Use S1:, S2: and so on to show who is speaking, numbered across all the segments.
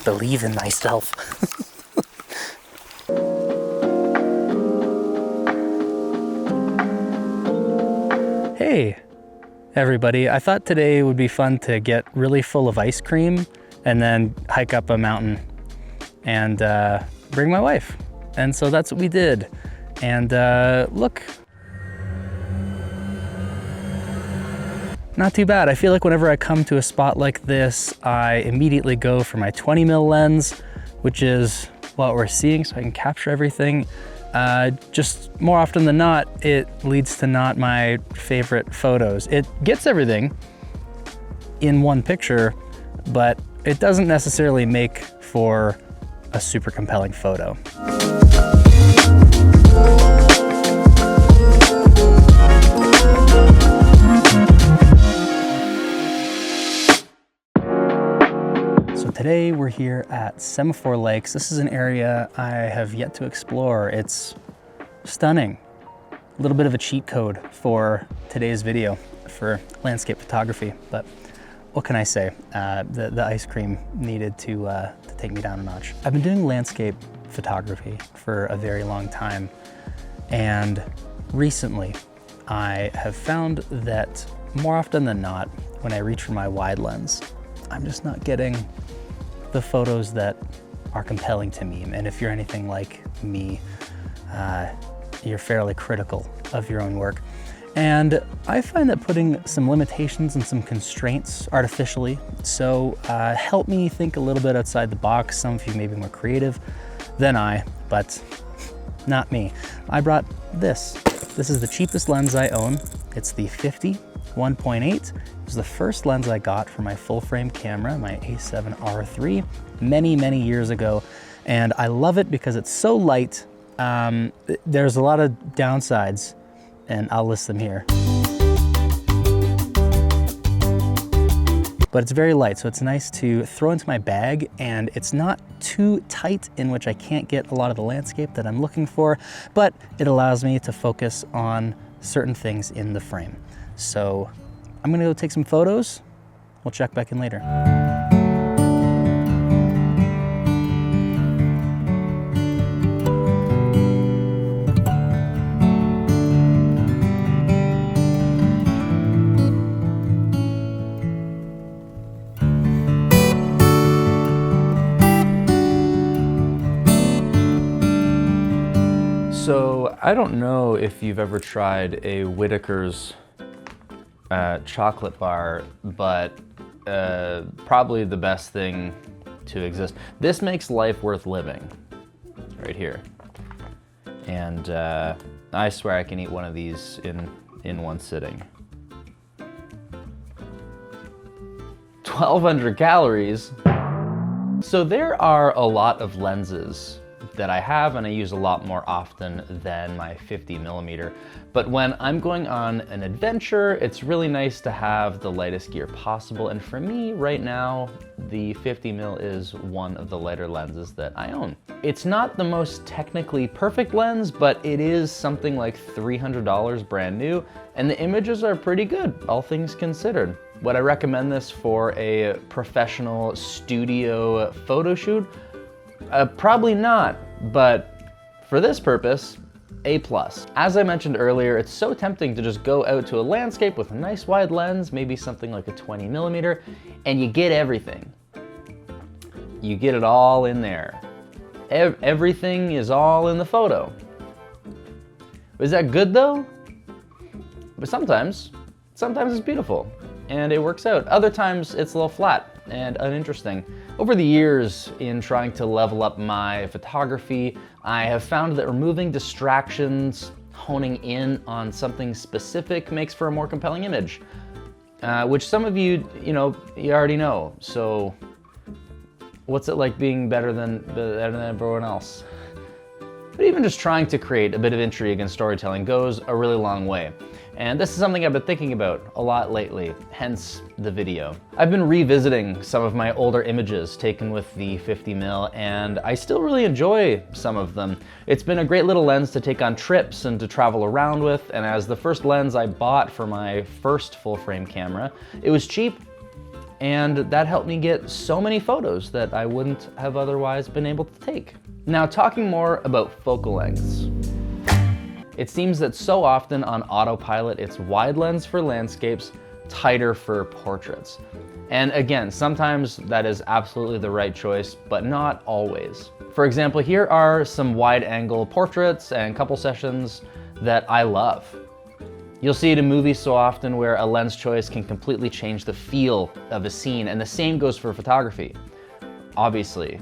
S1: believe in thyself. Hey, everybody. I thought today would be fun to get really full of ice cream and then hike up a mountain and bring my wife. And so that's what we did. And look. Not too bad. I feel like whenever I come to a spot like this, I immediately go for my 20mm lens, which is what we're seeing, so I can capture everything. Just more often than not, it leads to not my favorite photos. It gets everything in one picture, but it doesn't necessarily make for a super compelling photo. Today we're here at Semaphore Lakes. This is an area I have yet to explore. It's stunning. A little bit of a cheat code for today's video for landscape photography, but what can I say? The ice cream needed to take me down a notch. I've been doing landscape photography for a very long time, and recently I have found that more often than not, when I reach for my wide lens, I'm just not getting the photos that are compelling to me. And if you're anything like me, you're fairly critical of your own work. And I find that putting some limitations and some constraints artificially, so help me think a little bit outside the box. Some of you may be more creative than I, but not me. I brought this. This is the cheapest lens I own. It's the 50 1.8. It was the first lens I got for my full frame camera, my A7R III, many years ago. And I love it because it's so light. There's a lot of downsides, and I'll list them here. But it's very light, so it's nice to throw into my bag, and it's not too tight in which I can't get a lot of the landscape that I'm looking for, but it allows me to focus on certain things in the frame. So I'm gonna go take some photos. We'll check back in later. So I don't know if you've ever tried a Whitaker's chocolate bar, but probably the best thing to exist. This makes life worth living, right here. And I swear I can eat one of these in one sitting. 1,200 calories. So there are a lot of lenses that I have, and I use a lot more often than my 50mm. But when I'm going on an adventure, it's really nice to have the lightest gear possible. And for me right now, the 50mm is one of the lighter lenses that I own. It's not the most technically perfect lens, but it is something like $300 brand new, and the images are pretty good, all things considered. Would I recommend this for a professional studio photo shoot? Probably not, but for this purpose, A+. As I mentioned earlier, it's so tempting to just go out to a landscape with a nice wide lens, maybe something like a 20mm, and you get everything. You get it all in there. Everything is all in the photo. Is that good though? But sometimes it's beautiful and it works out. Other times it's a little flat and uninteresting. Over the years, in trying to level up my photography, I have found that removing distractions, honing in on something specific makes for a more compelling image, which some of you already know. So what's it like being better than everyone else? But even just trying to create a bit of intrigue and storytelling goes a really long way. And this is something I've been thinking about a lot lately, hence the video. I've been revisiting some of my older images taken with the 50mm, and I still really enjoy some of them. It's been a great little lens to take on trips and to travel around with, and as the first lens I bought for my first full frame camera, it was cheap and that helped me get so many photos that I wouldn't have otherwise been able to take. Now, talking more about focal lengths. It seems that so often on autopilot, it's wide lens for landscapes, tighter for portraits. And again, sometimes that is absolutely the right choice, but not always. For example, here are some wide angle portraits and couple sessions that I love. You'll see it in movies so often where a lens choice can completely change the feel of a scene, and the same goes for photography, obviously.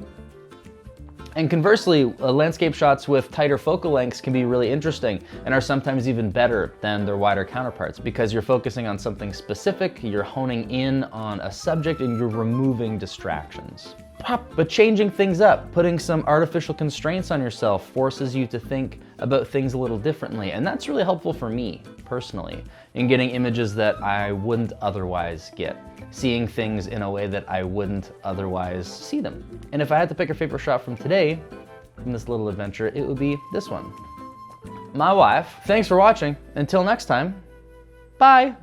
S1: And conversely, landscape shots with tighter focal lengths can be really interesting and are sometimes even better than their wider counterparts because you're focusing on something specific, you're honing in on a subject, and you're removing distractions. But changing things up, putting some artificial constraints on yourself forces you to think about things a little differently, and that's really helpful for me, personally, in getting images that I wouldn't otherwise get, seeing things in a way that I wouldn't otherwise see them. And if I had to pick a favorite shot from today, from this little adventure, it would be this one. My wife. Thanks for watching. Until next time, bye.